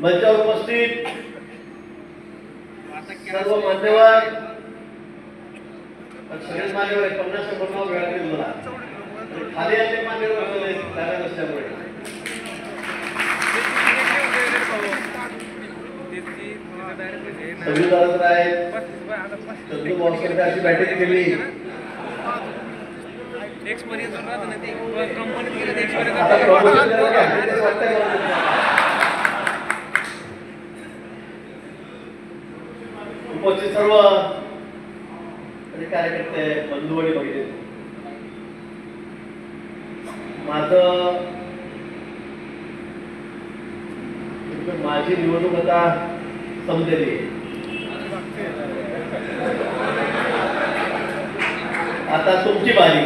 मंचावर उपस्थित सर्व मान्यवर सगळे मान्यवर 50-100 नाव मिळाले मला खाली आले मान्यवर जागा नसल्यामुळे संविधानात आहेत चंदू भाऊसाहेब अशी बॅटिंग केली एक्सपिरियन्स राहत ना ते कंपनीत गेले ते उपस्थित सर्व कार्यकर्ते बंधू आणि भगिनी माझी निवडणूक आता संपलेली आता तुमची बारी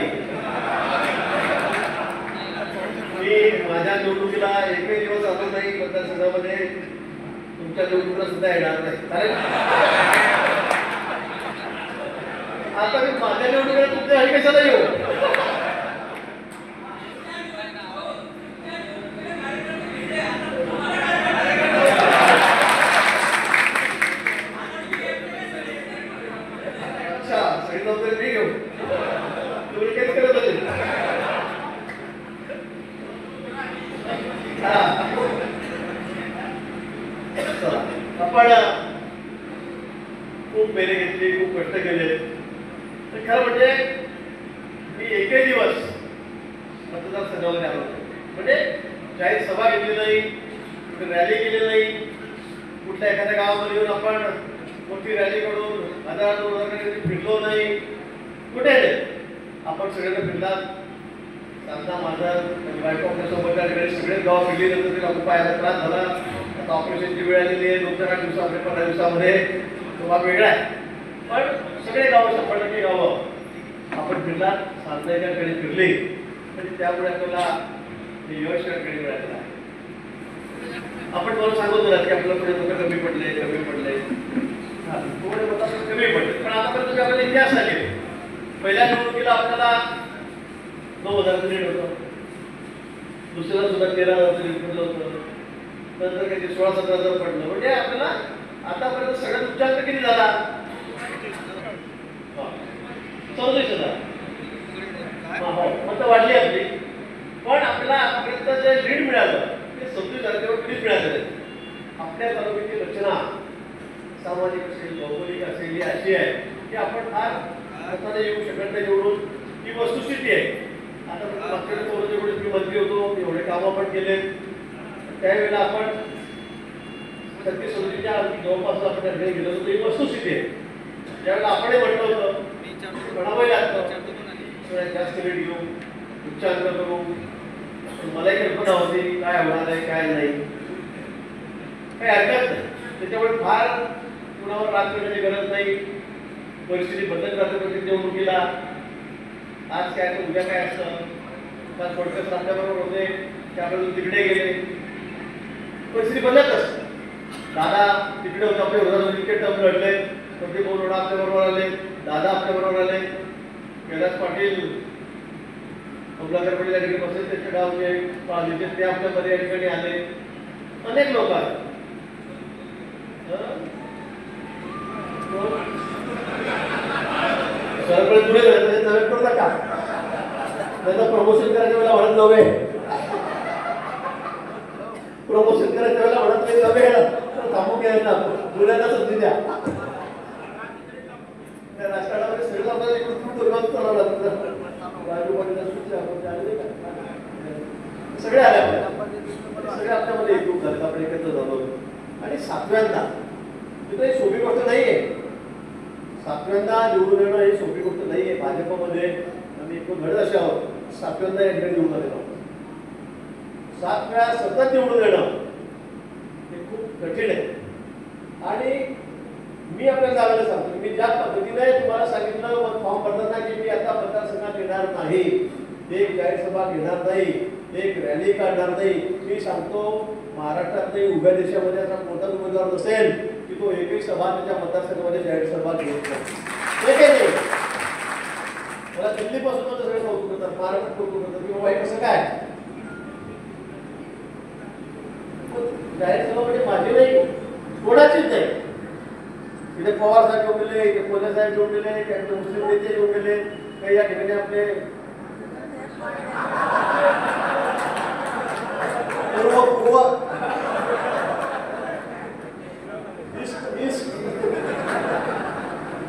मी माझ्या निवडणुकीला एकही दिवस आलो नाही मतदारसंघामध्ये तुमच्या निवडणुकीला सुद्धा येणार नाही कारण आता मी माझ्या निवडणुकीला तुमच्या घरी कशाला येऊ अच्छा सगळी जबाबदारी मी घेऊ तुम्ही काहीच करत असेल आपण खूप मेहनत घेतली खूप कष्ट केले तर खरं म्हणजे मी एकही दिवस मतदारसंघामध्ये आलो म्हणजे जाहीर सभा घेतली नाही रॅली केली नाही कुठल्या एखाद्या गावामध्ये येऊन आपण मोठी रॅली करून 1000-2000 फिरलो नाही कुठे आपण सगळ्यांना फिरलात सांगता माझा बायको आपल्यासोबत सगळेच गाव फिरली नंतर तिला खूप पाहायला त्रास झाला आता ऑपरेशनची वेळ आलेली आहे 2-4 दिवसामध्ये 15 दिवसामध्ये तो भाग वेगळा आहे पण सगळे गावं 100% गावं आपण फिरलात सांगताकडे फिरले तरी त्यामुळे आपल्याला यशकडे मिळालेलं आहे आपण मला सांगत होता की आपल्याला पुढे लोक कमी पडले थोडे मत कमी पडले पण आतापर्यंत आपल्याला इतिहास आले पहिल्या निवडणुकीला आपल्याला 9,000 लीड होतं दुसऱ्याला सुद्धा 13,000 लीड पडलं होतं नंतर काही 16-17,000 पडलं म्हणजे आपल्याला आतापर्यंत सगळ्यात उच्चांक किती झाला 34,000 हो मतं वाढली आपली पण आपल्याला आतापर्यंत जे लीड मिळालं ते 26,000 लीड मिळालेलं आपल्या तालुक्याची रचना सामाजिक असेल भौगोलिक असेल ही अशी आहे की आपण फार हाताने येऊ शकत नाही निवडून ही वस्तुस्थिती आहे आता मागच्या जेवढे मी मंत्री होतो एवढे काम आपण केले त्यावेळेला आपण 36-37च्या जवळपास आपण त्या ठिकाणी गेलो होतो ही वस्तुस्थिती आहे ज्यावेळेला आपण म्हटलं होतं म्हणावं लागतं सगळ्यात जास्त लीड घेऊ उच्चांक करू मलाही कल्पना होती काय होणार आहे काय नाही काही हरकत नाही त्याच्यामुळे फार कुणावर राग करण्याची गरज नाही परिस्थिती बदलत राहते प्रत्येक निवडणुकीला आज काय तर उद्या काय असतं काल थोडक्यात आपल्याबरोबर होते त्याबरोबर तिकडे गेले परिस्थिती बदलत असते दादा तिकडे होते आपल्या विरोधात इतके टर्म लढले प्रदीप बोरोडा आपल्याबरोबर आले दादा आपल्याबरोबर आले कैलास पाटील कमलाकर पाटील या ठिकाणी बसले त्यांचे गावचे पाहिजे ते आपल्यामध्ये या ठिकाणी आले अनेक लोक आहेत सरकडे पुढे नव्हे करता का त्यांना प्रमोशन करायच्या वेळेला म्हणत नव्हे प्रमोशन करायच्या वेळेला म्हणत नाही नव्हे थांबून घ्यायला जुन्यांना संधी द्या त्या राजकारणामध्ये सगळं सगळे आले आपल्या सगळे आपल्यामध्ये एकरूप झाले आपण एकत्र झालो आणि 7व्यांदा तिथे सोपी गोष्ट नाहीये 7व्यांदा निवडून येणं ही सोपी गोष्ट नाहीये भाजपमध्ये आम्ही एकूण घडत असे आहोत 7व्यांदा या ठिकाणी निवडून आलेलो 7 वेळा सतत निवडून येणं हे खूप कठीण आहे आणि मी आपल्याला सांगायला सांगतो मी ज्या पद्धतीने तुम्हाला सांगितलं फॉर्म भरताना की मी आता मतदारसंघात येणार नाही एक जाहीर सभा घेणार नाही एक रॅली काढणार नाही मी सांगतो महाराष्ट्रात नाही उभ्या देशामध्ये असा कोणताच उमेदवार नसेल की तो एकही सभा त्याच्या मतदारसंघामध्ये जाहीर सभा घेत नाही मला दिल्लीपासून सगळे कौतुक करतात महाराष्ट्रात कौतुक करतात की बाबा हे कसं काय जाहीर सभा म्हणजे माझी नाही, कोणाचीच नाही. इथे पवार साहेब येऊन गेले, इथे कोल्हे साहेब येऊन गेले, काही मुस्लिम नेते येऊन गेले, काही या ठिकाणी आपले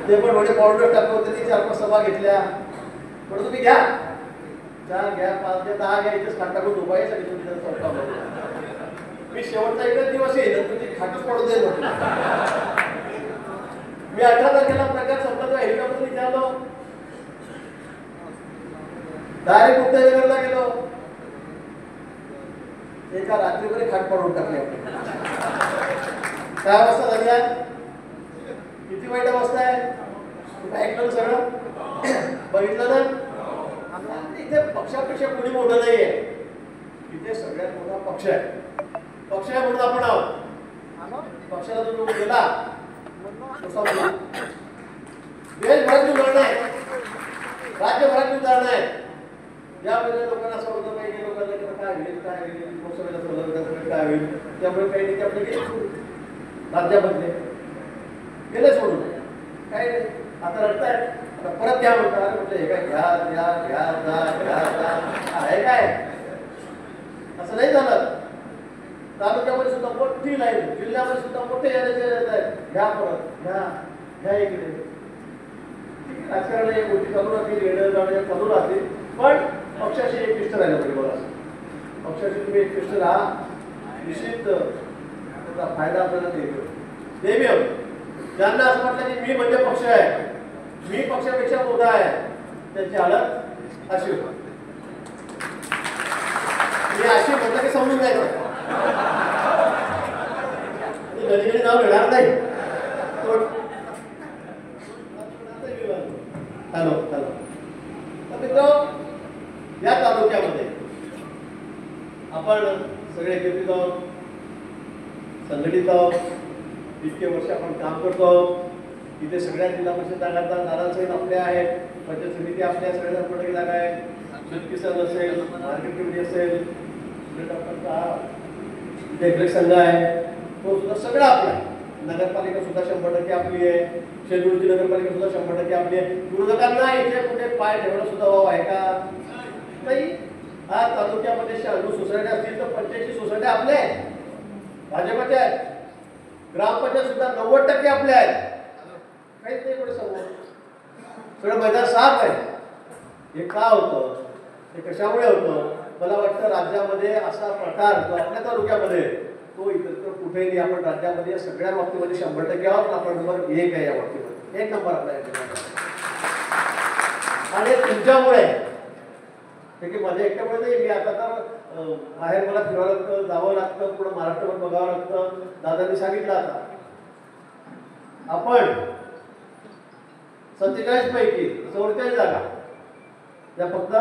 ते पण म्हणजे पावडर टाकलं होते, ती 4-5 सभा घेतल्या. म्हणून तुम्ही घ्या, 4 घ्या, 5 घ्या, 10 घ्या, इथेच खाट टाकून झोपायसाठी तुम्ही जर स्वतः. मी शेवटचा एकच दिवस येईल, तुमची खाटच पडू दे म्हटलं. मी 18 तारखेला प्रकार संपला तर हेलिकॉप्टर इथे आलो, डायरेक्ट मुक्ताईनगरला गेलो. एका रात्रीमध्ये खाट पडून टाकले. काय अवस्था झाली आहे, किती वाईट अवस्था आहे. तुम्ही ऐकलं सगळं, बघितलं ना. इथे पक्षापेक्षा कोणी मोठं नाहीये, इथे सगळ्यात मोठा पक्ष आहे. पक्ष आहे म्हणून आपण आहोत. पक्षाला जो लोक गेला देशभरात उदाहरण आहे, राज्यभरात उदाहरण आहे. यामध्ये लोकांना असं होतं काही लोकांना काय होईल काय होईल, लोकसभेला सोडलं काय होईल, त्यामुळे काही नेते आपले गेले सोडून, राज्यामधले गेले सोडून, काय नाही. आता रडतायत, आता परत घ्या म्हणतात. म्हटलं हे काय घ्या घ्या घ्या घ्या आहे काय, असं नाही झालं. तालुक्यामध्ये सुद्धा मोठी लाईन, जिल्ह्यामध्ये सुद्धा मोठे येण्याचे येत आहेत. घ्या परत घ्या घ्या इकडे. राजकारण एक गोष्टी चालू राहतील, येणं जाणं चालू राहतील, पण पक्षाशी एकनिष्ठ राहिलं पाहिजे. बघा, पक्षाशी तुम्ही एकनिष्ठ राहा, निश्चित त्याचा फायदा आपल्याला देतो. नेहमी ज्यांना असं वाटलं की मी म्हणजे पक्ष आहे, मी पक्षापेक्षा मोठा आहे, त्यांची हालत अशी होती. मी अशी म्हटलं की समजून जायचं, कधी नाव घेणार नाही. Hello hello. तर मित्र, या तालुक्यामध्ये आपण सगळे एकत्रित आहोत, संघटित आहोत. इतके वर्ष आपण काम करतो आहोत. इथे सगळ्या जिल्हा परिषद जागांचा नारायणसाहेब आपल्या आहेत, पंचायत समिती आपल्या सगळ्या संपटकी जागा आहेत, शेतकिसान असेल, मार्केट कमिटी असेल, देखरेख संघ आहे, तो सुद्धा सगळं आपला आहे. नगरपालिका सुद्धा 100% आपली आहे. शेलूरची नगरपालिका सुद्धा 100% आपली आहे. विरोधकांना इथे कुठे पाय ठेवणं सुद्धा वाव आहे का नाही. हा तालुक्यामध्ये 96 सोसायट्या असतील तर 85 सोसायट्या आपल्या आहेत, भाजपच्या आहेत. ग्रामपंचायत सुद्धा 90% आपल्या आहेत. काहीच नाही कुठे समोर, सगळं मैदान साफ आहे. हे का होतं, हे कशामुळे होतं. मला वाटतं राज्यामध्ये असा प्रकार जो आपल्या तालुक्यामध्ये तो इतर कुठेही नाही. आपण राज्यामध्ये सगळ्या बाबतीमध्ये 100% आहोत. आपण नंबर 1 आहे या बाबतीमध्ये, 1 नंबर आपला आहे. आणि तुमच्यामुळे की माझ्या एकट्यामुळे नाही. मी आता तर बाहेर मला फिरावं लागतं, जावं लागतं, पुढे महाराष्ट्रभर बघावं लागतं. दादांनी सांगितलं आता आपण 47 पैकी 44 जागा या फक्त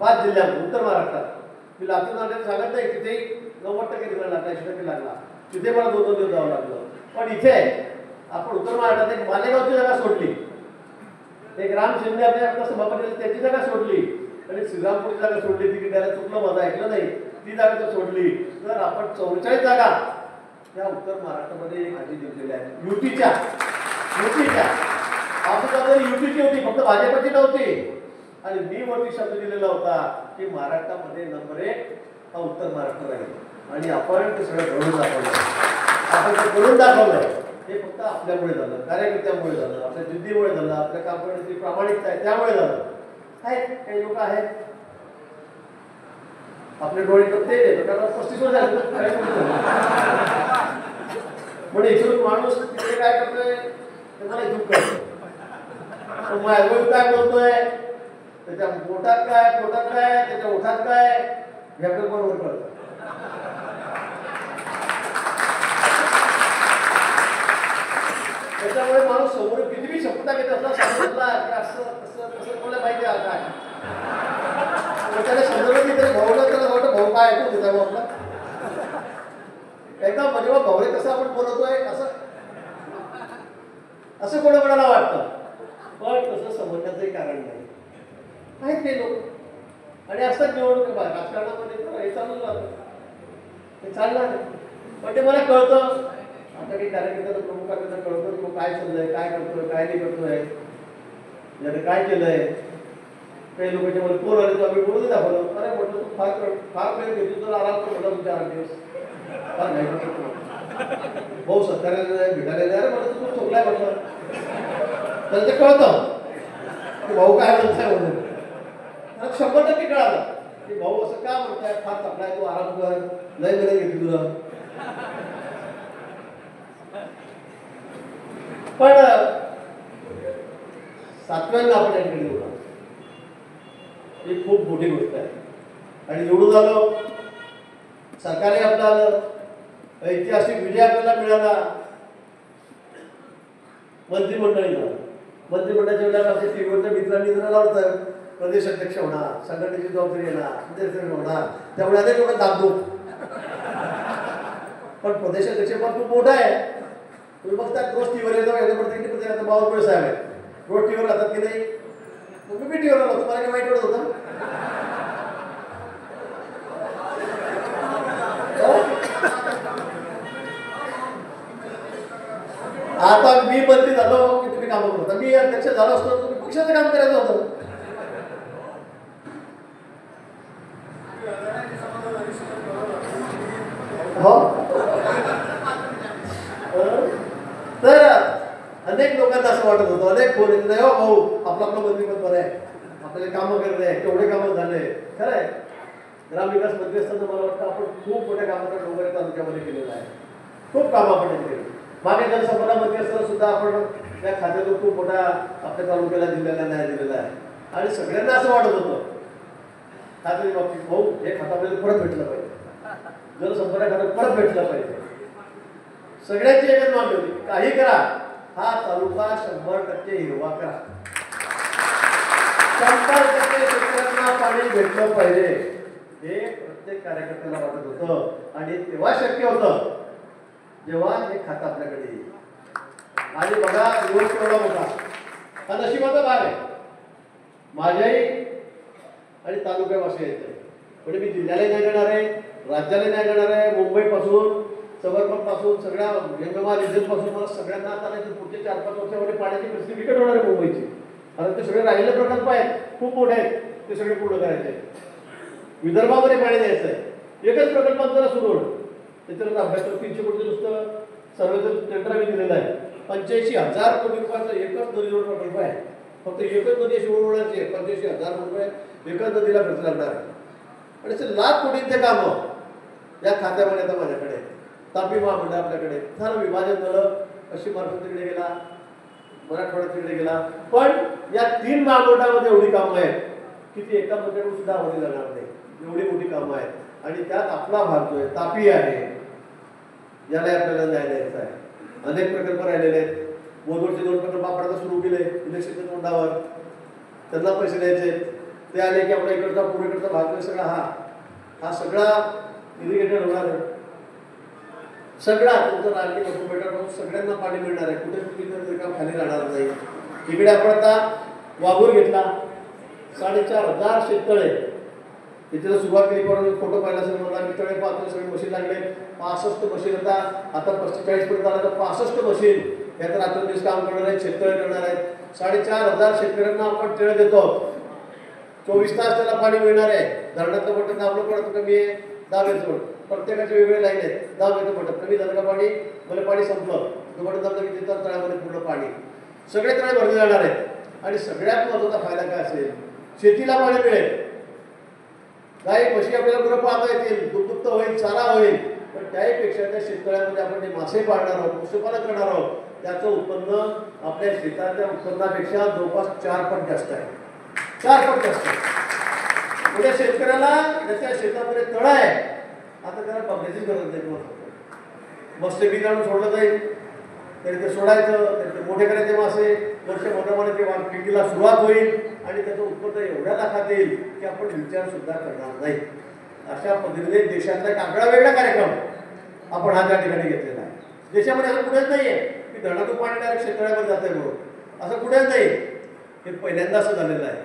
5 जिल्ह्यात उत्तर महाराष्ट्रात. मी लातूर नांदेड सांगत नाही, तिथे 90% रिझल्ट लागला, 80% लागला. तिथे मला 2-2 दिवस जावं लागलं. पण इथे आपण उत्तर महाराष्ट्रात एक मालेगावची जागा सोडली, एक राम शिंदे आपल्या सभापती त्याची जागा सोडली, आणि श्रीरामपूरची जागा सोडली. तिकीट द्यायला चुकलं, माझं ऐकलं नाही, ती जागा तर सोडली. तर आपण 44 जागा या उत्तर महाराष्ट्रामध्ये खाली दिलेल्या आहेत. युतीच्या आपण युतीची होती, फक्त भाजपची नव्हती. आणि मी वरती शब्द दिलेला होता की महाराष्ट्रामध्ये नंबर 1 हा उत्तर महाराष्ट्र राहील. आणि आपण ते सगळं घडून दाखवलं. आपण ते घडून दाखवलं. हे फक्त आपल्यामुळे झालं, कार्यकर्त्यामुळे झालं, आपल्या जिद्दीमुळे झालं, आपल्या काम करण्याची प्रामाणिकता आहे त्यामुळे झालं. काही लोक आहेत आपले डोळे ते 35 वर्ष झाले म्हणजे इथून माणूस तिथे काय करतोय ते मला इथून कळतं. माझं काय बोलतोय, त्याच्या पोटात काय, त्याच्या ओठात काय, याकडे बरोबर कळतं. त्याच्यामुळे माणूस समोर किती शब्दता घेत असला सांगितला की असं तसं तसं कोणाला माहिती आहे काय. त्याला समजलं की तरी भाऊला त्याला वाटतं भाऊ काय ऐकून देता मग आपला एकदा म्हणजे मग भाऊले कसं आपण बोलतोय असं कोणाकोणाला वाटतं. पण तसं समजण्याचंही कारण नाही. आहेत ते लोक आणि असतात निवडणूक राजकारणामध्ये तर हे चालूच राहतं, हे चालणार नाही. पण ते मला कळतं. आता काही कार्यकर्त्याला प्रमुखांना कळतं की काय चाललंय, काय करतोय, काय नाही करतोय, याने काय केलंय. काही लोकांच्या मध्ये फोन आले तर आम्ही बोलून दाखवलं. अरे म्हटलं तू फार फार वेळ घेतो तर आराम कर म्हटलं तुमच्या 8 दिवस फार नाही भाऊ सत्कार्याला भेटायला नाही. अरे म्हटलं तू चुकलाय म्हटलं. तर ते कळतं की भाऊ काय म्हणताय म्हणून. 100% कळालं की भाऊ असं का म्हणताय, फार थकलाय, तू आराम कर, लय वेळ घेतली तुला. पण 7व्यांदा आपण या ठिकाणी होता ही खूप मोठी गोष्ट आहे. आणि निवडून आलो, सरकारने आपला ऐतिहासिक विजय आपल्याला मिळाला. मंत्रिमंडळीला मंत्रिमंडळाच्या वेळेला आपल्या टीव्हीवरच्या मित्रांनी जरा लावतं प्रदेश अध्यक्ष होणार, संघटनेची जबाबदारी येणार, प्रदेश होणार, त्यामुळे अनेक लोक दाबदूब. पण प्रदेश अध्यक्ष पण खूप मोठा आहे. तुम्ही बघता रोज टीव्हीवर येतो, याच्यामध्ये बावनकुळे साहेब आहेत, रोज टीव्हीवर राहतात की नाही. मी टीव्हीवर आलो, तुम्हाला काय वाईट वाटत होतं. आता मी मंत्री झालो की तुम्ही कामं करता, मी अध्यक्ष झालो असतो तुम्ही पक्षाचं काम करायचं होतं. हो तर अनेक लोकांना असं वाटत होतं, अनेक फोन येत नाही हो भाऊ आपलं आपलं मंत्रीपद बरं आहे, आपल्याला कामं करत आहे, केवढे कामं झाले. खरं आहे, ग्रामविकास मंत्री असताना मला वाटतं आपण खूप मोठ्या कामाचा डोंगर तालुक्यामध्ये केलेला आहे. खूप कामं आपण केली. मागे जलसंपदा मंत्री असताना सुद्धा आपण त्या खात्यातून खूप मोठा आपल्या तालुक्याला जिल्ह्याला न्याय दिलेला आहे. आणि सगळ्यांना असं वाटत होतं खात्याच्या बाबतीत भाऊ हे खात्यामध्ये परत भेटलं पाहिजे, जलसंपदा खात्यात परत भेटलं पाहिजे. सगळ्यांची एकच मागणी होती, काही करा हा तालुका 100% हिरवा करा, 100% शेतकऱ्यांना पाणी भेटलं पाहिजे. हे प्रत्येक कार्यकर्त्याला वाटत होतं. आणि तेव्हा शक्य होतं जेव्हा हे खातं आपल्याकडे येईल. आणि बघा दिवस केवढा मोठा, हा नशिबाचा भाग आहे. माझ्याही आणि तालुक्यापासून येते, म्हणजे मी जिल्ह्याला नाही जाणार आहे, राज्याला नाही जाणार आहे, मुंबईपासून समर्पण पासून सगळ्या यंगमा रिजन पासून मला सगळ्यांना आता नाही पुढच्या 4-5 वर्षामध्ये पाण्याची परिस्थिती बिकट होणार आहे मुंबईची. आता ते सगळे राहिलेले प्रकल्प आहेत, खूप मोठे आहेत, ते सगळे पूर्ण करायचे. विदर्भामध्ये पाणी द्यायचं आहे, एकच प्रकल्प आमचा सुरू होणं. त्याच्यानंतर अभ्यास 300 कोटी नुसतं सर्वेचं टेंडर आम्ही दिलेलं आहे. 85,000 कोटी रुपयाचा एकच नदीवर प्रकल्प आहे. फक्त एकच नदी अशी ओळखण्याची आहे, 85,000 रुपये एकच नदीला खर्च लागणार आहे. आणि असे लाख कोटींचे कामं या खात्यामध्ये आता माझ्याकडे. तापी महामंडळ आपल्याकडे झालं, विभाजन झालं, पश्चिम महाराष्ट्र तिकडे गेला, मराठवाडा तिकडे गेला. पण या 3 महामंडळामध्ये एवढी कामं आहेत की ती एका मंत्र्याकडून सुद्धा आवडली जाणार नाही, एवढी मोठी कामं आहेत. आणि त्यात आपला भाग जो आहे तापी आहे, याला आपल्याला न्याय द्यायचा आहे. अनेक प्रकल्प राहिलेले आहेत. मोदवरचे 2 प्रकल्प आपण आता सुरू केले इलेक्शनच्या तोंडावर, त्यांना पैसे द्यायचे. ते आले की आपला इकडचा पूर्वेकडचा भाग सगळा हा सगळा इरिगेटेड होणार आहे. सगळा तुमचं राजकीय ऑटोमेटर सगळ्यांना पाणी मिळणार आहे, कुठे कुठे काम खाली राहणार नाही. इकडे आपण आता वाघूर घेतला, 4,500 शेततळे, तिथे सुरुवात केली. पण फोटो पाहिला असेल मला, मी तळे पाहतो सगळे मशीन लागले. 65 मशीन आता 45 पर्यंत आला तर 65 मशीन या तर रात्रंदिवस काम करणार आहेत, शेततळे करणार आहेत. 4,500 शेतकऱ्यांना आपण तळे देतो, 24 तास त्याला पाणी मिळणार आहे. धरणाचं बटन दाबलं पडतं कमी आहे, दाबायचं बटन, प्रत्येकाचे वेगळे लाईन आहेत, दाबायचं बटन कमी झालं का पाणी, मला पाणी संपलं तो बटन दाबलं की तिथं तळ्यामध्ये पूर्ण पाणी, सगळे तळे भरले जाणार आहेत. आणि सगळ्यात महत्त्वाचा फायदा काय असेल, शेतीला पाणी मिळेल. गाई म्हशी आपल्याला गुरं पाहता येतील, दुग्ध होईल, चारा होईल. पण त्याहीपेक्षा त्या शेतकऱ्यांमध्ये आपण जे मासे पाळणार आहोत, पशुपालन करणार आहोत, त्याचं उत्पन्न आपल्या शेताच्या उत्पन्नापेक्षा जवळपास 4 पट जास्त आहे. 4 पट जास्त आहे. म्हणजे शेतकऱ्याला त्याच्या शेतामध्ये तळ आहे, आता त्याला बघण्याची गरज नाही. मस्त बी काढून सोडलं जाईल, तरी ते सोडायचं, तरी ते मोठे करायचे मासे, वर्षभरामध्ये ते पिकीला सुरुवात होईल आणि त्याचं उत्पन्न एवढ्या लाखात येईल की आपण विचार सुद्धा करणार नाही. अशा पद्धतीने देशातला एक आगळा वेगळा कार्यक्रम आपण हा त्या ठिकाणी घेतलेला आहे. देशामध्ये असं कुठेच नाही आहे की धरणातून पाणी डायरेक्ट शेतकऱ्यावर जात आहे म्हणून, असं कुठेच नाही. हे पहिल्यांदा असं झालेलं आहे.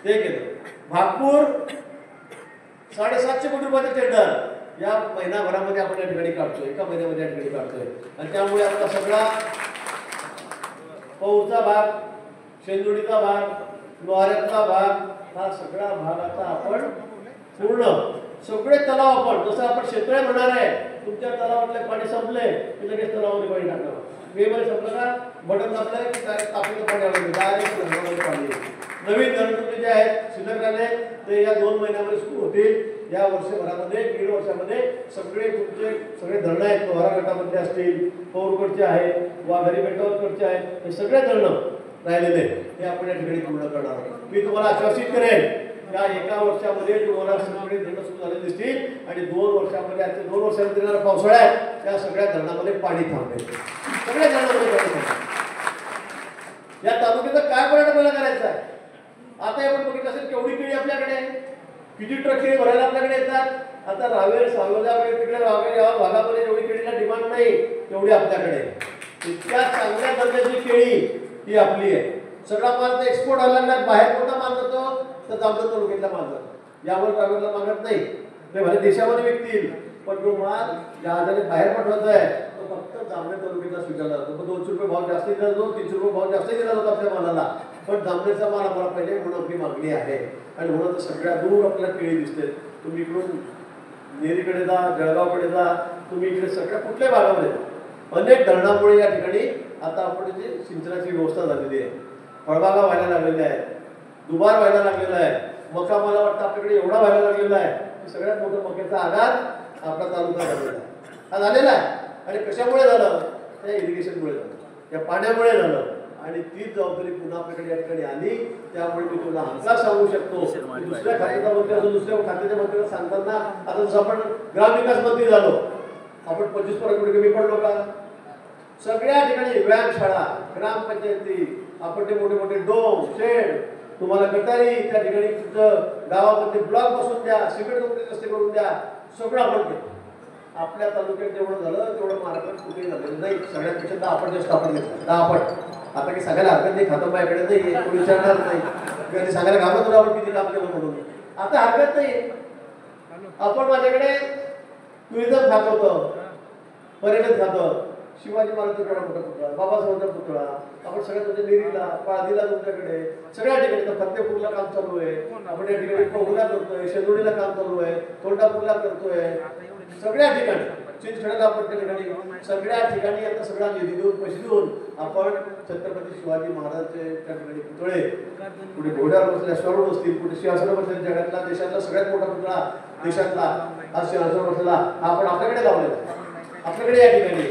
ते केलं. भागपूर 750 कोटी रुपयाचं टेंडर या महिनाभरामध्ये आपण या ठिकाणी काढतोय, एका महिन्यामध्ये या ठिकाणी काढतोय. आणि त्यामुळे आपला सगळा पौरचा भाग, शेंदुडीचा भाग, लोहाऱ्याचा भाग, हा सगळा भाग आता आपण पूर्ण सगळे तलाव आपण, जसं आपण शेततळे म्हणणार आहे, तुमच्या तलावातले पाणी संपले की लगेच तलावामध्ये पाणी टाकणार. मे मध्ये संपलं का बटन दाबलंय की डायरेक्ट तापीचं पाणी आलं, डायरेक्ट धरणामध्ये पाणी येईल. नवीन धरण जे आहेत शिल्लक राहिले ते या 2 महिन्यामध्ये सुरू होतील. या वर्षभरामध्ये 1.5 वर्षामध्ये सगळे तुमचे सगळे धरणं आहेत, लोहारा गटामध्ये असतील, पौरकडचे आहेत, वाघरी बेटावरकडचे आहेत, हे सगळे धरणं राहिलेले हे आपण या ठिकाणी पूर्ण करणार आहोत. मी तुम्हाला आश्वासित करेन या एका वर्षामध्ये तुम्हाला सगळे धरणं सुरू झाले दिसतील आणि 2 वर्षामध्ये आजच्या 2 वर्षामध्ये येणाऱ्या पावसाळ्यात त्या सगळ्या धरणामध्ये पाणी थांबेल. सगळ्या धरणामध्ये पाणी थांबेल. या तालुक्याचं काय पर्यटन करायचं आहे? आता आपण बघितलं असेल केवढी केळी आपल्याकडे, किती ट्रक केळी भरायला आपल्याकडे येतात. आता रावेर सावजा तिकडे रावेर या भागामध्ये जेवढी केळीला डिमांड नाही तेवढी आपल्याकडे. इतक्या चांगल्या दर्जाची केळी ही आपली आहे. सगळा माल एक्सपोर्ट व्हायला लागला. बाहेर कोणता माल जातो तर जामदार तालुक्यातला माल जातो. यावर रावेरला मागत नाही, ते भले देशामध्ये विकतील, पण जो माल जहाजाने बाहेर पाठवायचा आहे तो फक्त जामनेर तालुक्याला स्वीकारला जातो. पण 200 रुपये भाव जास्त दिला जातो, 300 रुपये भाव जास्त दिला जातो आपल्या मालाला. पण जामनेरचा माल आम्हाला पाहिजे म्हणून आपली मागणी आहे. आणि म्हणून सगळ्या दूर आपल्याला केळी दिसते. तुम्ही इकडून नेरीकडे जा, जळगावकडे जा, तुम्ही इकडे सगळ्या कुठल्या भागामध्ये अनेक धरणामुळे या ठिकाणी आता आपण जी सिंचनाची व्यवस्था झालेली आहे. फळबागा व्हायला लागलेल्या आहेत, दुबार व्हायला लागलेला आहे, मका मला वाटतं आपल्याकडे एवढा व्हायला लागलेला आहे की सगळ्यात मोठा मक्याचा आधार आपला तालुका झालेला आहे. हा झालेला आहे. आणि कशामुळे झालं? त्या इरिगेशनमुळे झालं, त्या पाण्यामुळे झालं. आणि तीच जबाबदारी पुन्हा आपल्याकडे या ठिकाणी आली. त्यामुळे मी तुला हमखास सांगू शकतो, दुसऱ्या खात्याचा मंत्री असून दुसऱ्या खात्याच्या मंत्र्यांना सांगताना आता जसं आपण ग्रामविकास मंत्री झालो, आपण 25% कमी पडलो का? सगळ्या ठिकाणी व्यायामशाळा, ग्रामपंचायती, आपण ते मोठे मोठे डोम, शेड, तुम्हाला गटारी, त्या ठिकाणी तुमचं गावामध्ये ब्लॉक बसून द्या, सिमेंट रस्ते करून द्या, सगळं आपण केलं. आपल्या तालुक्यात जेवढं झालं तेवढं महाराष्ट्रात कुठेही झालेलं नाही. सगळ्यांपेक्षा 10% जास्त आपण घेतलं, 10%. आता काही सांगायला हरकत नाही, खातं माझ्याकडे नाही, कोणी विचारणार नाही, कधी सांगायला घाबरत तुला आपण किती काम केलं म्हणून. आता हरकत नाही. आपण माझ्याकडे टुरिझम खात होतं, पर्यटन खातं, शिवाजी महाराजांचा केवढा मोठा पुतळा, बाबासाहेबांचा पुतळा, आपण सगळ्यात म्हणजे नेरीला, पाळदीला तुमच्याकडे सगळ्या ठिकाणी. तर फतेपूरला काम चालू आहे, आपण या ठिकाणी पहुला करतोय, शेंदुडीला काम चालू आहे, तोंडापूरला करतोय, सगळ्या ठिकाणी चिंचखेड्याला आपण त्या ठिकाणी सगळ्या ठिकाणी आता सगळा निधी देऊन पैसे देऊन आपण छत्रपती शिवाजी महाराजांचे त्या ठिकाणी पुतळे, कुठे घोड्यावर बसले अश्वावर बसतील, कुठे सिंहासनावर बसले, जगातला देशातला सगळ्यात मोठा पुतळा देशातला हा सिंहासनावर बसलेला हा आपण आपल्याकडे लावलेला आहे. आपल्याकडे या ठिकाणी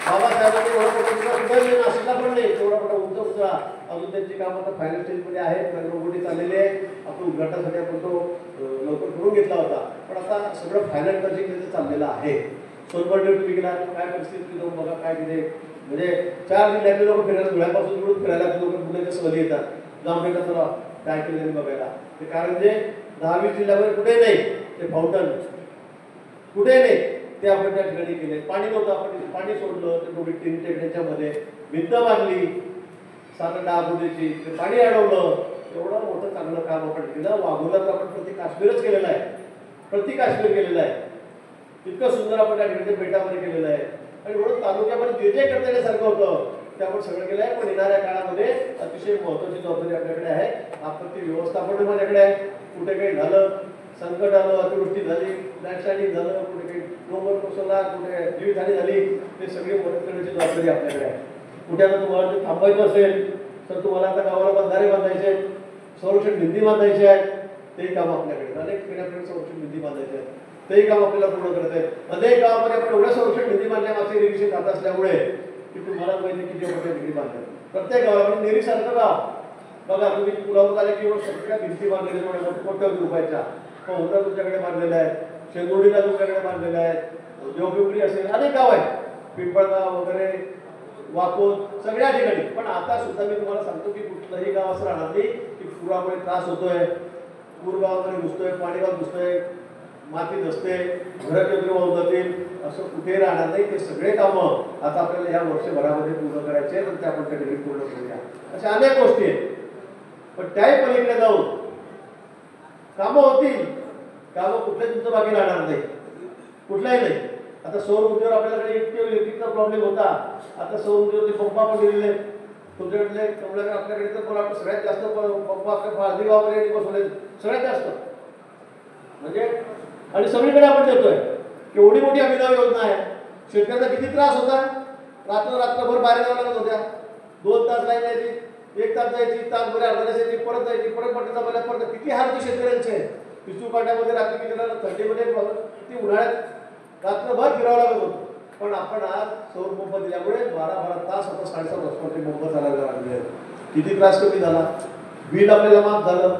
बाबासाहेबांनी एवढा मोठा पुतळा नाशिकला पण नाही, तेवढा मोठा उंच पुतळा. अजून त्यांची कामं आता फायनल स्टेजमध्ये आहेत, रोबोटी चाललेली आहे. आपण उद्घाटनासाठी आपण तो लवकर करून घेतला होता, पण आता सगळं फायनल टचिंग चाललेलं आहे. सोनबर्डीवर तुम्ही गेला काय परिस्थिती जाऊन बघा काय तिथे, म्हणजे 4 जिल्ह्यातले लोक फिरायला, धुळ्यापासून मिळून फिरायला लोक पुण्याच्या सहली येतात. जामखेडला चला काय केलं बघायला. ते कारण जे 10-20 जिल्ह्यामध्ये कुठे नाही ते फाउंटन, कुठे नाही ते आपण त्या ठिकाणी केले. पाणी नव्हतं, आपण पाणी सोडलं, ते दोघी 3 टेकड्याच्या भिंत बांधली 7-10 फुटाची, ते पाणी अडवलं. एवढं मोठं चांगलं काम आपण केलं. वाघोला तर आपण प्रति काश्मीरच केलेलं आहे, प्रति काश्मीर केलेलं आहे. इतकं सुंदर आपण त्या ठिकाणी बेटामध्ये केलेलं आहे. आणि म्हणून तालुक्यामध्ये जे करता येण्यासारखं होतं ते आपण सगळं केलं आहे. पण येणाऱ्या काळामध्ये अतिशय महत्त्वाची जबाबदारी आपल्याकडे आहे. आपत्ती व्यवस्थापन माझ्याकडे आहे. कुठे काही झालं, संकट आलं, अतिवृष्टी झाली, लँडस्लायडिंग झालं, कुठे काही डोंगर कोसळला, कुठे जीवितहानी झाली, ते सगळी मदत करण्याची जबाबदारी आपल्याकडे आहे. कुठे आता तुम्हाला जर थांबायचं असेल तर तुम्हाला आता गावाला बंधारे बांधायचे आहेत, संरक्षण भिंती बांधायचे आहेत, तेही काम आपल्याकडे. अनेक पिढ्यापिढी संरक्षण भिंती बांधायचे आहेत, तेही काम आपल्याला पूर्ण करत आहेत. अनेक गावामध्ये आपण एवढ्या संरक्षण भिंती बांधण्यामागचे इरिगेशन खात असल्यामुळे की तुम्हाला माहिती किती मोठ्या भिंती बांधतात. प्रत्येक गावाला म्हणजे नेरीसारखं गाव बघा, तुम्ही पुलावर आले की सगळ्या भिंती बांधलेल्या मोठ्या रुपयाच्या होता तुमच्याकडे बांधलेल्या आहेत, शेंदुडीला तुमच्याकडे बांधलेल्या आहेत, देवपिंपरी असेल, अनेक गाव आहेत, पिंपळगाव वगैरे, वाकोद, सगळ्या ठिकाणी. पण आता सुद्धा मी तुम्हाला सांगतो की कुठलंही गाव असं राहणार नाही की पुरामुळे त्रास होतोय, पूर गावामध्ये घुसतोय, पाणीगाव घुसतोय, माती दसते, घरात वगैरे वाहून जातील, असं कुठेही राहणार नाही. ते सगळे कामं आता आपल्याला या वर्षभरामध्ये पूर्ण करायचे आणि ते आपण त्या ठिकाणी पूर्ण करूया. अशा अनेक गोष्टी आहेत. पण त्याही पलीकडे जाऊन कामं होतील, कामं कुठले तुमचं बाकी राहणार नाही. कुठलाही नाही. आता सौर ऊर्जेवर आपल्याकडे इलेक्ट्रिकचा प्रॉब्लेम होता. आता सौर ऊर्जेवरती पंप आपण दिलेले तुमच्याकडले आपल्याकडे तर पण सगळ्यात जास्त पंप आपल्या फाळदी गावामध्ये बसवले सगळ्यात जास्त म्हणजे. आणि सगळीकडे आपण देतोय. एवढी मोठी अभिनव योजना आहे. शेतकऱ्यांना किती त्रास होता. रात्रभर बाहेर जावं लागत होत्या. 2 तास लाईन जायची, 1 तास जायची, तासभर अर्धा तास यायची, परत जायची, परत पट्टीचा बऱ्याच परत किती हाल होते शेतकऱ्यांचे. पिचू काट्यामध्ये रात्री किती थंडीमध्ये किती उन्हाळ्यात रात्रभर फिरावं लागत होतं. पण आपण आज सौर पंप दिल्यामुळे 12 तास आता 7.5 तास पंप चालायला लागले. किती त्रास कमी झाला. बिल आपल्याला माफ झालं.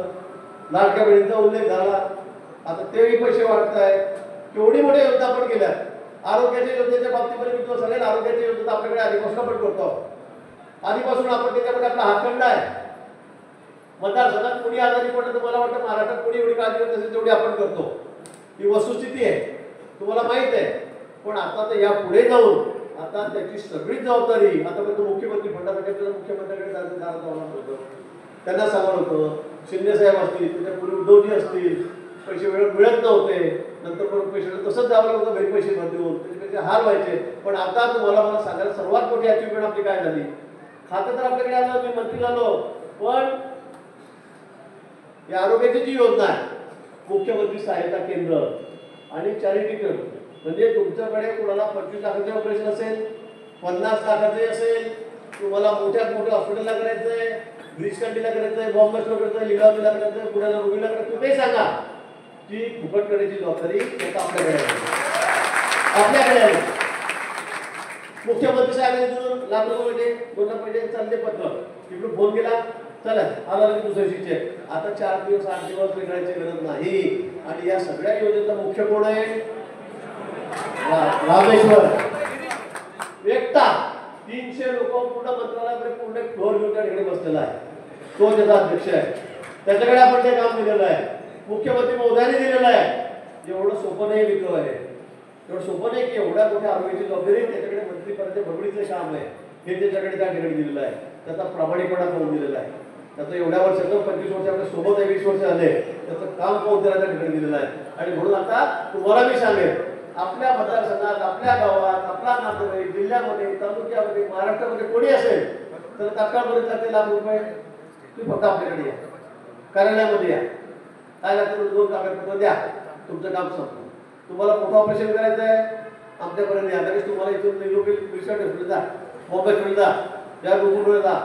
लाडक्या बहिणींचा उल्लेख झाला. आता तेही पैसे वाढत आहे. केवढी मोठी योजना आपण केल्या. आरोग्याच्या योजनेच्या बाबतीमध्ये मी तुम्हाला सांगेन, आरोग्याच्या योजना आपल्याकडे आधीपासून आपण करतो. आधीपासून आपण त्याच्यामध्ये आपला हातखंड आहे. मतदारसंघात कोणी आजारी पडलं तर मला वाटतं महाराष्ट्रात कोणी एवढी काळजी करत असेल तेवढी आपण करतो. ही वस्तुस्थिती आहे, तुम्हाला माहित आहे. पण आता तर या पुढे जाऊन आता त्याची सगळी जबाबदारी आता मुख्यमंत्री फंडासाठी मुख्यमंत्र्यांकडे जाणं होतं. त्यांना सांभाळ होतं. शिंदे साहेब असतील, त्याच्या पूर्वी उद्धवजी असतील. पैसे वेळ मिळत नव्हते. नंतर पण पैसे तसंच जावं लागतं घरी पैसे देऊन. त्याचे हार व्हायचे. पण आता तुम्हाला मला सांगायला सर्वात मोठी अचिव्हमेंट आपली काय झाली. खातं तर आपल्याकडे आलं, मी मंत्री झालो. पण या आरोग्याची जी योजना आहे मुख्यमंत्री सहायता केंद्र आणि चॅरिटी केंद्र म्हणजे तुमच्याकडे कोणाला 25 लाखाचे ऑपरेशन असेल, 50 लाखाचे असेल, तुम्हाला मोठ्यात मोठ्या हॉस्पिटलला करायचंय, ब्रिजकंडीला करायचंय, बॉम्बेला करायचंय, लिलावलीला करायचंय, पुण्याला रुबीला करायचं, तुम्ही सांगा की फुकट करण्याची जबाबदारी आता आपल्याकडे आहे. आपल्याकडे आहे. मुख्यमंत्री साहेबांनी लाख रुपये 2 लाख पैसे चालले पत्र तिकडून फोन केला, चला आला की दुसऱ्या दिवशी. आता 4 दिवस 8 दिवस वेगळायची गरज नाही. आणि या सगळ्या योजनेचा मुख्य कोण आहे. रामेश्वर एकटा 300 लोक पूर्ण मंत्रालयामध्ये पूर्ण फ्लोर घेऊन त्या ठिकाणी बसलेला आहे. तो त्याचा अध्यक्ष आहे. त्याच्याकडे आपण ते काम दिलेलं आहे. मुख्यमंत्री महोदयांनी दिलेलं आहे. एवढं सोपं नाही मित्र आहे. एवढं सोपं नाही की एवढ्या मोठ्या आरोग्याची जबाबदारी त्याच्याकडे मंत्रीपर्यंत बघडीचं काम आहे हे त्याच्याकडे त्या ठिकाणी दिलेलं आहे. त्याचा प्रामाणिकपणा करून दिलेला आहे. त्याचं एवढ्या वर्षाचं 25 वर्ष आपल्या सोबत आहे, 20 वर्ष आले, त्याचं काम पाहून त्याला त्या ठिकाणी दिलेलं आहे. आणि म्हणून आता तुम्हाला मी सांगेन, आपल्या मतदारसंघात, आपल्या गावात, आपला नातेवाईक, जिल्ह्यामध्ये, तालुक्यामध्ये, महाराष्ट्रामध्ये कोणी असेल तर तात्काळ मदत ते लाख रुपये तुम्ही फक्त आपल्याकडे या, कार्यालयामध्ये या. काय लागतं 2 कागदपत्र द्या, तुमचं काम संपलं. तुम्हाला मोठं ऑपरेशन करायचं आहे आमच्यापर्यंत या. लगेच तुम्हाला इथून रिसर्च हॉस्पिटल जा, मुंबई हॉस्पिटल जा, या रुग्णालयात जा,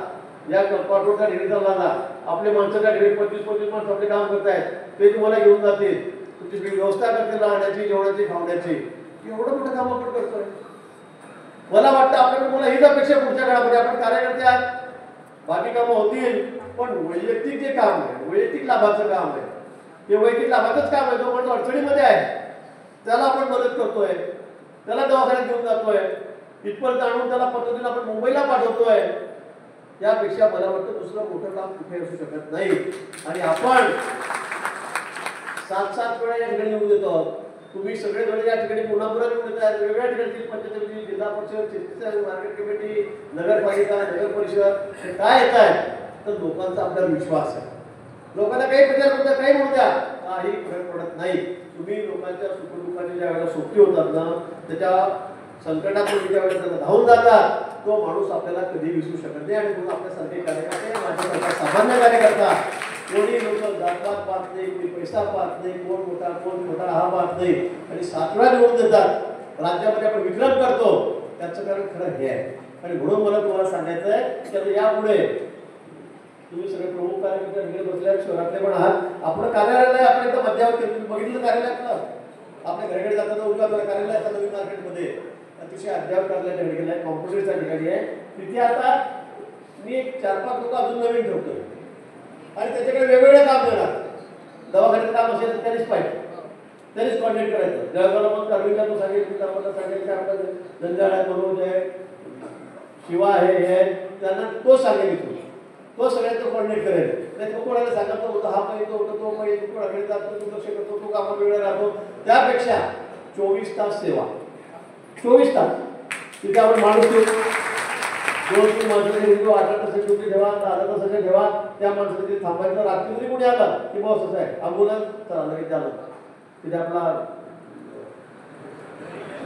या कॉर्पोरेटच्या ठिकाणी जा. आपले माणसं त्या ठिकाणी 25 माणसं आपले काम करतायत, ते तुम्हाला घेऊन जातील. तुमची व्यवस्था करतील राहण्याची, जेवणाची, खावण्याची. एवढं मोठं काम आपण करतोय. मला वाटतं आपल्याकडे मला हीच अपेक्षा पुढच्या काळामध्ये आपण कार्यकर्ते आहात. बाकी कामं होतील, पण वैयक्तिक जे काम आहे, वैयक्तिक लाभाचं काम आहे, ते वैयक्तिक लाभाचंच काम आहे. जो माणूस अडचणीमध्ये आहे त्याला आपण मदत करतोय, त्याला दवाखान्यात घेऊन जातोय, इथपर्यंत आणून त्याला पद्धतीने आपण मुंबईला पाठवतोय. यापेक्षा मला वाटतं दुसरं मोठं काम कुठे असू शकत नाही. आणि आपण 7 वेळा या ठिकाणी येऊन देतो. तुम्ही सगळे जण या ठिकाणी पुन्हा येऊन देत आहेत. वेगवेगळ्या ठिकाणी पंचायत समिती, जिल्हा परिषद, मार्केट कमिटी, नगरपालिका, नगर परिषद हे काय येत आहे तर लोकांचा आपल्यावर विश्वास आहे. लोकांना काही प्रचार करता, काही म्हणू द्या, काही फरक पडत नाही. तुम्ही लोकांच्या सुखदुःखाची ज्या वेळेला सोबती होतात ना, त्याच्या संकटातून ज्या वेळेला त्यांना धावून जातात, तो माणूस आपल्याला कधी विसरू शकत नाही. आणि म्हणून आपल्यासारखे कार्यकर्ते, माझ्यासारखा सामान्य कार्यकर्ता, कोणी लोक जातपात पाहत नाही, कोणी पैसा पाहत नाही, कोण मोठा हा पाहत नाही, आणि 7 वेळा निवडून देतात. राज्यामध्ये आपण विक्रम करतो, त्याचं कारण खरं हे आहे. आणि म्हणून मला तुम्हाला सांगायचं आहे की आता यापुढे तुम्ही सगळे प्रमुख कार्यकर्ते तिकडे बसल्या, शहरातले पण आहात. आपण कार्यालय आपण एकदा मध्यावर बघितलं कार्यालयातलं, आपल्या घराकडे जाताना उलटा कार्यालय आता नवीन मार्केटमध्ये अतिशय अद्याप कार्यालय ठिकाणी आहे, कॉम्प्युटरच्या ठिकाणी आहे. तिथे आता मी एक 4-5 लोक अजून नवीन ठेवतोय आणि त्याच्याकडे वेगवेगळे काम देणार. दवाखान्यात काम असेल तर त्यांनीच पाहिजे, त्यांनीच कॉन्टॅक्ट करायचं. जळगावला मग कर्मीला तो सांगेल, सांगेल की आपला जंजाळ मनोज आहे, शिवा आहे, हे त्यांना तो सांगेल, तो सगळ्यांचं कॉर्डिनेट करेल. नाही तो कोणाला सांगत होता, हा पाहिजे होतो, तो पाहिजे, कोणाकडे जातो, तो लक्ष करतो, तो कामात वेळ राहतो. त्यापेक्षा 24 तास सेवा, 24 तास तिथे आपण माणूस 2-3 माणसाचे 8 तासाची ड्युटी ठेवा, 10 तासाचे ठेवा. त्या माणसाचे थांबायचं. रात्री जरी कोणी आला की बॉस असं आहे, अँब्युलन्स चला लगेच झालं. तिथे आपला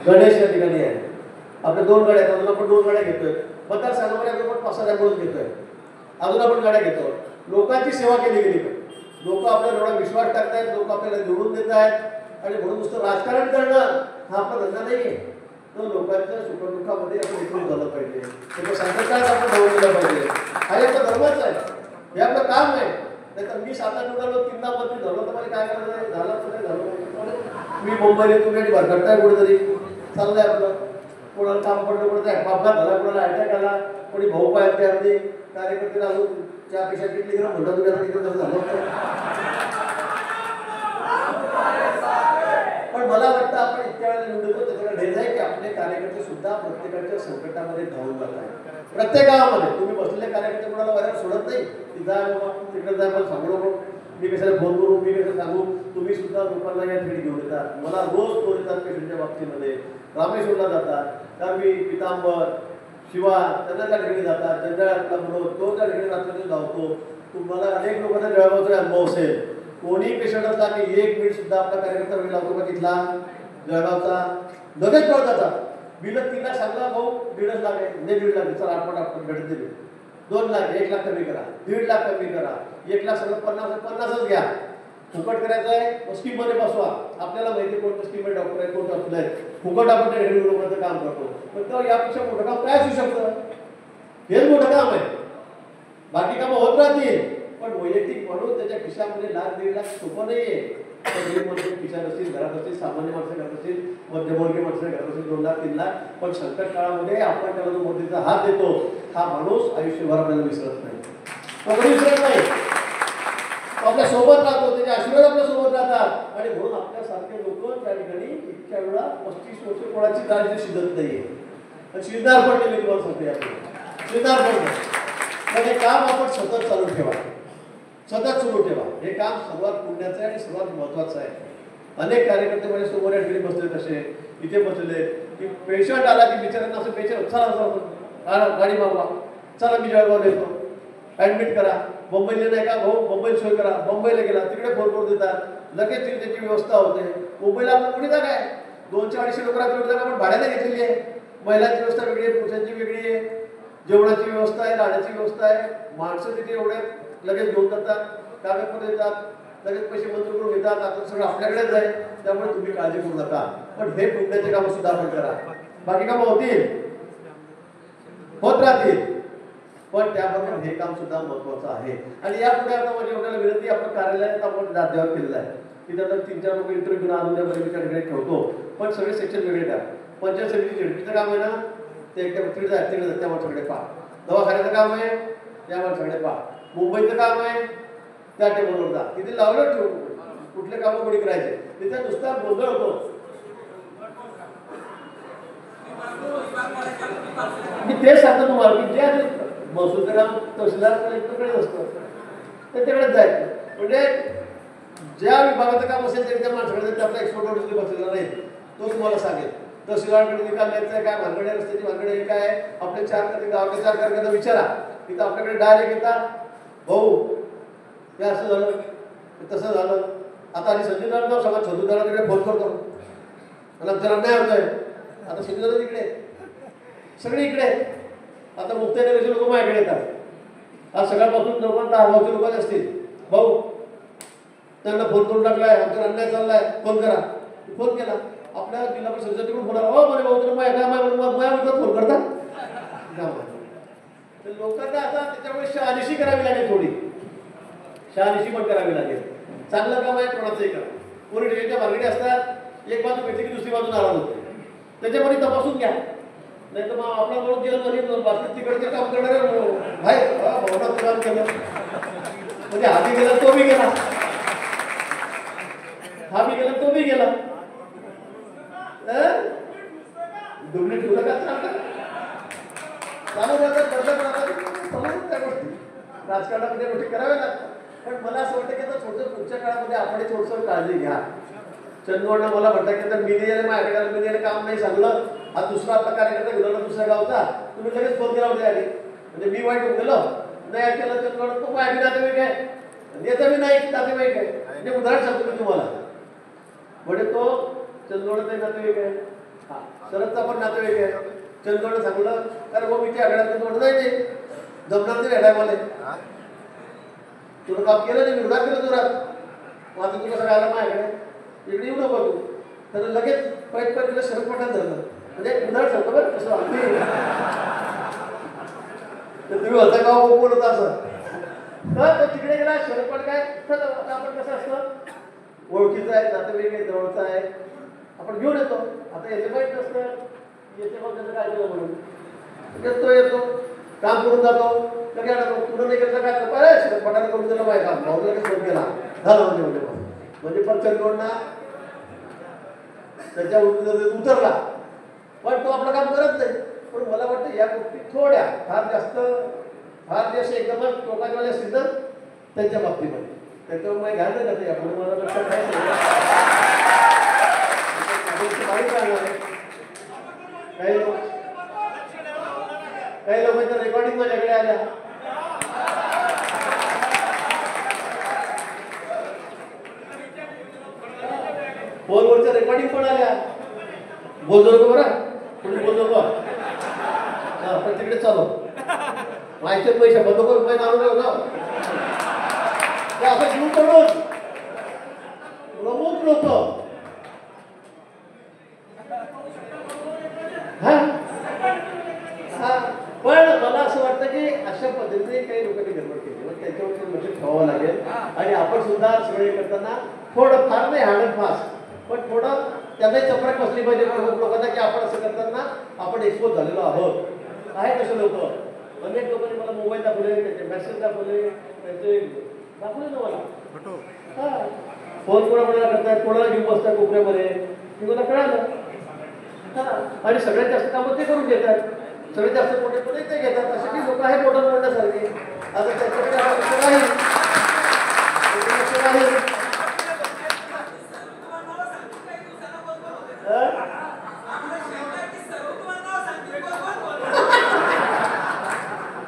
गणेश या ठिकाणी आहे. आपल्या 2 गाड्या आहेत, अजून आपण 2 गाड्या घेतोय. मतदारसंघामध्ये आपण 5-6 ॲम्ब्युलन्स घेतोय, अजून आपण गाड्या घेतो. लोकांची सेवा केली गेली पाहिजे. लोक आपल्याला एवढा विश्वास टाकतायत, लोक आपल्याला निवडून देत आहेत आणि म्हणून नुसतं राजकारण करणं हा आपला धंदा नाही आहे. तर लोकांच्या सुखदुःखामध्ये आपण एकूण झालं पाहिजे, त्याच्या संकटात आपण धावून गेलं पाहिजे. हा आपला धर्मच आहे, हे आपलं काम आहे. नाहीतर मी 7-8 निवडलो, 3दा मंत्री झालो तर मला काय करायचं आहे, झालं तर नाही झालं. मी मुंबईला तुम्ही आणि भरकटताय कुठेतरी चाललंय आपलं. कोणाला काम पडलं, कोणाचा अपघात झाला, कोणाला अटॅक आला, कोणी भाऊ पाहिजे अर्धे कार्यकर्त्याला अजून त्यापेक्षा किती गेलं म्हणतात तुम्ही आता झालं. पण मला वाटतं आपण इतक्या वेळेला निवडतो त्याच्याकडे ढेज आहे की आपले कार्यकर्ते सुद्धा प्रत्येकाच्या संकटामध्ये धावून जात आहेत. प्रत्येक गावामध्ये तुम्ही बसलेले कार्यकर्ते कोणाला बऱ्याच सोडत नाही की जा बाबा तिकडे जा, मला सांगू नको, मी कशाला फोन करू, मी कशाला सांगू. तुम्ही सुद्धा लोकांना या ठिकाणी घेऊन येतात. मला रोज फोन येतात पेशंटच्या बाबतीमध्ये. रामेश्वरला जातात, दरवी, पितांबर, शिवा त्यांना त्या ठिकाणी जातात. जंजाळातला म्हणून तो त्या ठिकाणी रात्री धावतो. तुम्हाला अनेक लोकांना जळगावचा अनुभव असेल. कोणी पेशंट असला की 1 मिनिट सुद्धा आपला कार्यकर्ता वेळ लावतो का तिथला जळगावचा, लगेच पळत जातात. बिल 3 लाख सांगला भाऊ, 1.5 लाख आहे, नाही 1.5 लाख, चला आपण भेटते बिल 2 लाख, 1 लाख कमी करा, 1.5 लाख कमी करा, 1 लाख सगळं 50च घ्या. फुकट करायचं आहे स्कीम मध्ये बसवा. आपल्याला माहिती कोणतं स्कीम आहे, डॉक्टर आहे, कोणतं असलं आहे. फुकट आपण त्या ठिकाणी लोकांचं काम करतो. पण तेव्हा यापेक्षा मोठं काम काय असू शकतं? हेच मोठं काम आहे. बाकी कामं होत राहतील, पण वैयक्तिक म्हणून त्याच्या खिशामध्ये 1-1.5 लाख सोपं नाहीये. गरीब माणसं खिशात असतील, घरात असतील, सामान्य माणसं घरात असतील, मध्यमवर्गीय माणसं घरात असतील 2 लाख 3 लाख. पण संकट काळामध्ये आपण त्याला जो मोदीचा हात देतो हा माणूस आयुष्यभर आपल्याला विसरत नाही, तो कधी विसरत नाही. आपल्या सोबत राहतो, त्याचे आशीर्वाद आपल्या सोबत राहतात. आणि म्हणून आपल्यासारखे लोक त्या ठिकाणी इतक्या वेळा 35 वर्ष कोणाची दारिद्र्य शिजत नाहीये. पण शिजणार पण नाही, मी तुम्हाला सांगते, आपण शिजणार पण नाही. पण हे काम आपण सतत चालू ठेवा, सतत सुरू ठेवा. हे काम सर्वात पुण्याचं आहे आणि सर्वात महत्वाचं आहे. अनेक कार्यकर्ते माझ्या समोर या ठिकाणी बसले, तसे इथे बसले की पेशंट आला की बिचाऱ्यांना असं पेशंट चला गाडी मागवा, चला मी जळगाव येतो, ऍडमिट करा. मुंबईला नाही का भाऊ, मुंबईला सोय करा. मुंबईला गेला तिकडे फोन करून देतात, लगेच तिथे त्याची व्यवस्था होते. मुंबईला आपण कुठे जागा आहे, 200-250 लोकांची जागा आपण भाड्याने घेतलेली आहे. महिलांची व्यवस्था वेगळी आहे, पुरुषांची वेगळी आहे, जेवणाची व्यवस्था आहे, राहण्याची व्यवस्था आहे. माणसं तिथे एवढे लगेच घेऊन जातात, कागदपत्र देतात, लगेच पैसे मंजूर करून घेतात. आता सगळं आपल्याकडेच आहे, त्यामुळे तुम्ही काळजी करू नका. पण हे पुण्याचे कामं सुद्धा आपण करा. बाकी कामं होतील, होत राहतील, पण त्याबरोबर हे काम सुद्धा महत्वाचं आहे. आणि यापुढे आता माझी एवढ्याला विनंती, आपलं कार्यालयात आपण जागेवर केलेलं आहे. तिथं तर 3-4 लोक इंटरव्ह्यू आणून द्यामध्ये मी त्या ठिकाणी ठेवतो. पण सगळे सेक्शन वेगळे करा. पंचायत समिती झेडपीचं काम आहे ना, ते एकट्या तिकडे जात त्या माणसाकडे पहा. दवाखान्याचं काम आहे त्या माणसाकडे पहा. मुंबईचं काम आहे त्या टेबलवर जा. तिथे लावलं ठेवू, कुठले कामं कोणी करायचे, तिथे नुसता गोंधळ होतो. मी तेच सांगतो तुम्हाला की जे महसूलचं काम तहसीलदार कलेक्टरकडे असतं त्याच्याकडेच जायचं. म्हणजे ज्या विभागाचं काम असेल तरी त्या माणसाकडे आपला एक्सपर्ट ऑफिसर बसलेला नाही, तो तुम्हाला सांगेल. तहसीलदारकडे निकाल द्यायचा आहे, काय भानगड आहे, रस्त्याची भानगड आहे, काय आपले 4 गावाचे 4 कार्यकर्ता विचारा. तिथं आपल्याकडे डायरेक्ट येतात, भाऊ हे असं झालं, तसं झालं. आता आणि संजय दादा सगळं छंदूदाराकडे फोन करतो, मला आमचा अन्याय होतोय. आता संजय दादा तिकडे, सगळे इकडे. आता मुक्ताईनगरचे लोक माझ्याकडे येतात. आज सकाळपासून 9-10 गावचे लोक असतील, भाऊ त्यांना फोन करून टाकलाय, आमचा अन्याय चाललाय, फोन करा. फोन केला, आपल्या जिल्हा परिषदेचा तिकडून फोन आला, हो म्हणे भाऊ तुम्ही माझ्या फोन करता. लोकांना आता त्याच्यामुळे शहानिशी करावी लागेल, थोडी शहानिशी पण करावी लागेल. चांगलं काम आहे कोणाचंही करा. कोणी ट्रेनच्या मार्केट असतात, एक बाजू भेटते की दुसरी बाजू नाराज होते, त्याच्यामध्ये तपासून घ्या. नाही तर मग आपला म्हणून गेलं म्हणजे बाकी तिकडचे काम करणारे भाई भवनात काम केलं म्हणजे हा बी गेला तो बी गेला, हा बी गेला तो बी गेला. दुबली ठेवलं का चालू राहतात, बदलत राहतात. त्या गोष्टी राजकारणामध्ये गोष्टी कराव्या लागतात. पण मला असं वाटतं की आता थोडंसं पुढच्या काळामध्ये आपण थोडंसं काळजी घ्या. चंदवडनं मला म्हटलं की तर मी नाही माझ्याकडे मी नाही काम नाही सांगलं, हा दुसरा आपला कार्यकर्ता घेऊन दुसऱ्या गावचा, तुम्ही लगेच फोन केला होते आधी. म्हणजे मी वाईट होऊन गेलो नाही केलं. चंदवड तो माझ्या नातेवाईक आहे, याचा मी नाही नातेवाईक आहे. म्हणजे उदाहरण सांगतो मी तुम्हाला. म्हणजे तो चंदवडचा नातेवाईक आहे, हा शरदचा पण नातेवाईक आहे. चंदगड सांगलं कारण मग मी त्या आघाड्यात म्हणत नाही ते जमणार नाही भेटाय मला तुला काम केलं नाही मी उधार केलं जोरात. मग आता तू कसं राहिला माझ्याकडे इकडे येऊ नको तू तर लगेच पैत शरद पठाण धरलं म्हणजे उधार ठरतो बरं कसं अगदी तर तुम्ही होता का कोण होता असं तर तो तिकडे गेला शरद पठाण काय तर आता आपण कसं असतं ओळखीचं आहे नातेवाईक आहे जवळचा आहे आपण घेऊन येतो. आता याचे माहीत नसतं याचे मग त्याचं काय केलं म्हणून येतो काम करून जातो तर काय पुढं नाही केलं काय अरे शरद पठाण करून दिलं माहिती काम भाऊ लगेच फोन केला झालं म्हणजे पण चंदगडना त्याच्या उतरला पण तो आपलं काम करत नाही. पण मला वाटतं या गोष्टी थोड्या फार जे असे एकदमच टोकाचवाले असतील ना त्यांच्या बाबतीमध्ये त्याच्यावर मला घ्यायला जाते यापुढे मला लक्षात काही लोकांच्या रेकॉर्डिंग माझ्याकडे आल्या फोनवरच्या रेकॉर्डिंग पण आल्या बोलतो नको बरं कुठे बोलतो नको हा पण तिकडे चालू माहिती पैसे बंद करून रुपये आणून होतं असं सुरू करून प्रमुख लोक पण मला असं वाटतं की अशा पद्धतीने काही लोकांनी गडबड केली मग त्याच्यावर लक्ष ठेवावं लागेल. आणि आपण सुद्धा सगळे करताना थोडं फार नाही हार्ड फास्ट पण थोडं त्यांनाही चपराक बसली पाहिजे प्रमुख लोकांना की आपण असं करताना आपण एक्सपोज झालेलो आहोत. आहे तसे लोक अनेक लोकांनी मला मोबाईल दाखवले त्याचे मेसेज दाखवले त्याचे दाखवले ना मला हा फोन कोणाला करतायत कोणाला घेऊन बसतात कोपऱ्यामध्ये हे मला कळालं. हा आणि सगळ्यात जास्त कामं ते करून घेतात सगळ्यात जास्त मोठे पण ते घेतात असे काही लोक आहेत मोठं बोलण्यासारखे. आता त्याच्याकडे आपण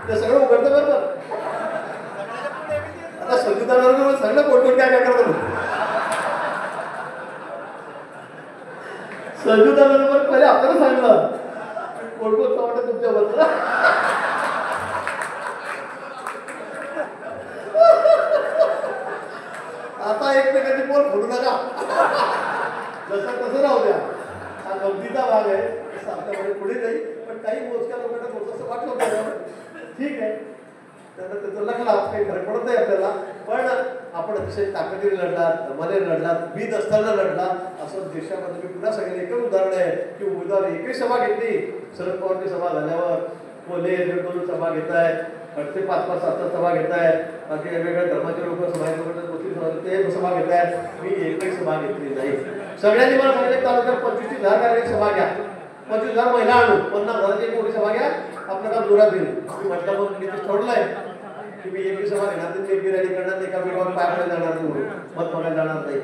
ते सगळं उघडतं बरोबर. आता संगीताबरोबर सगळं कोण काय काय करतो संगीताबरोबर पहिले आपल्याला सांगलं कोण कोण वाटत तुमच्याबद्दल. आता एकमेकांची पोर फोडू नका जसं तसं राहू द्या. हा गमतीचा भाग आहे आपल्याकडे पुढे नाही पण काही मोजक्या लोकांना मोजसं वाटलं होतं ठीक आहे त्यांना त्याचं लग्नात काही फरक पडत नाही आपल्याला. पण आपण अतिशय ताकदीने लढलात दमाने लढलात बीज असताना लढलात असं देशामध्ये मी पुन्हा सांगेन. एकच उदाहरण आहे की उमेदवार एकही सभा घेतली शरद पवारची सभा झाल्यावर कोल्हे दोन सभा घेत आहेत 5-5-7 सभा घेत आहेत बाकी वेगवेगळ्या धर्माचे लोक सभा ते सभा घेत आहेत. मी एकही सभा घेतली नाही. सगळ्यांनी मला सांगितलं तालुक्यात 25,000 कार्यक्रम सभा घ्या 25,000 महिला आणू 50,000ची एक मोठी सभा घ्या आपलं काम जोरात येईल. मी म्हटलं मग मी ते सोडलंय की मी एकही सभा घेणार नाही एक बिर्याणी करणार नाही का मी पायाकडे जाणार नाही म्हणून मत मागायला जाणार नाही.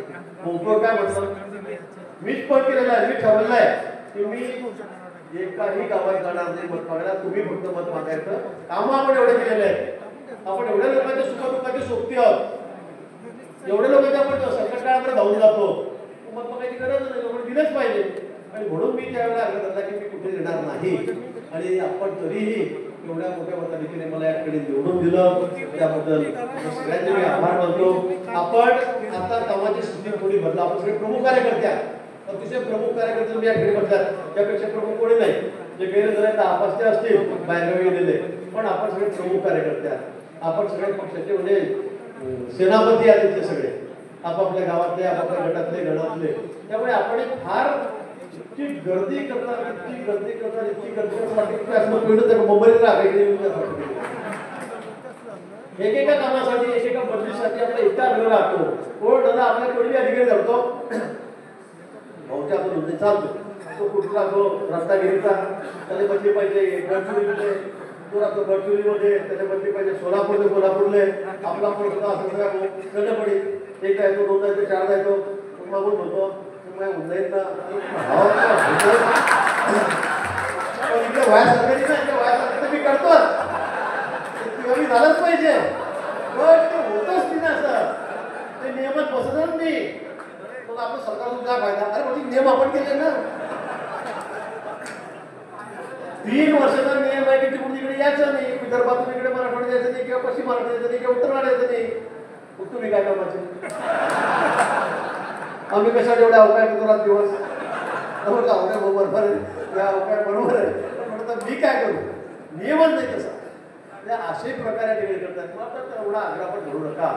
उपयोग काय म्हटलं मीच पण केलेलं आहे मी ठरवलं आहे की मी एकाही गावात जाणार नाही मत मागायला. तुम्ही फक्त मत मागायचं कामं आपण एवढे केलेले आहेत. आपण एवढ्या लोकांच्या सुखदुःखाची सोबती आहोत एवढ्या लोकांच्या आपण संकट काळाकडे धावून जातो मत मागायची गरज नाही लोकांना दिलंच पाहिजे. आणि म्हणून मी त्यावेळेला आग्रह धरला की मी कुठे येणार नाही. आणि आपण तरीही एवढ्या मोठ्या मताधिक्याने मला याकडे निवडून दिलं त्याबद्दल सगळ्यांचे मी आभार मानतो. आपण आता कामाची स्थिती थोडी बदला आपण सगळे प्रमुख कार्यकर्ते आहात अतिशय प्रमुख कार्यकर्ते मी याकडे बदलात त्यापेक्षा प्रमुख कोणी नाही जे गैरहजर आहेत आपासचे असतील बाहेरगावी गेलेले पण आपण सगळे प्रमुख कार्यकर्ते आहात. आपण सगळे पक्षाचे म्हणजे सेनापती आहेत ते सगळे आपापल्या गावातले आपापल्या गटातले गणातले. त्यामुळे आपण एक फार इतकी गर्दी करतात मुंबईत एकेका कामासाठी एकेका बदलीसाठी आपला इतका आग्रह राहतो. कोण दादा आपल्या कोणी अधिकारी धरतो भाऊच्या आपण म्हणजे चालतो तो कुठला तो रत्नागिरीचा त्याला बदली पाहिजे गडचिरोलीमध्ये तो राहतो गडचिरोलीमध्ये त्याच्या बदली पाहिजे सोलापूरले आपला पण असं सगळं पडी एक आहे तो 2 आहे 4 आहे तो मागून होतो उन्नयन मी करतो मी झालंच पाहिजे पण ते होतच नाही ना सर ते नियमात बसतच नाही. मग आपलं सरकार काय फायदा अरे म्हणजे नियम आपण केले ना 3 वर्षाचा नियम आहे की तिकडून इकडे यायचं नाही, विदर्भातून इकडे मराठवाड्यात यायचं नाही, किंवा पश्चिम महाराष्ट्रात यायचं नाही, किंवा उत्तर महाराष्ट्रात यायचं नाही. मग तुम्ही काय कामाचे? आम्ही कशा एवढ्या अवकाश करतो रात दिवस? अवकाश बरोबर आहे, त्या अवकाश बरोबर आहे, पण म्हणतात मी काय करू? नियमच नाही तसा. असे प्रकारे ठिकाणी करतात. मग आता एवढा आग्रह पण धरू नका.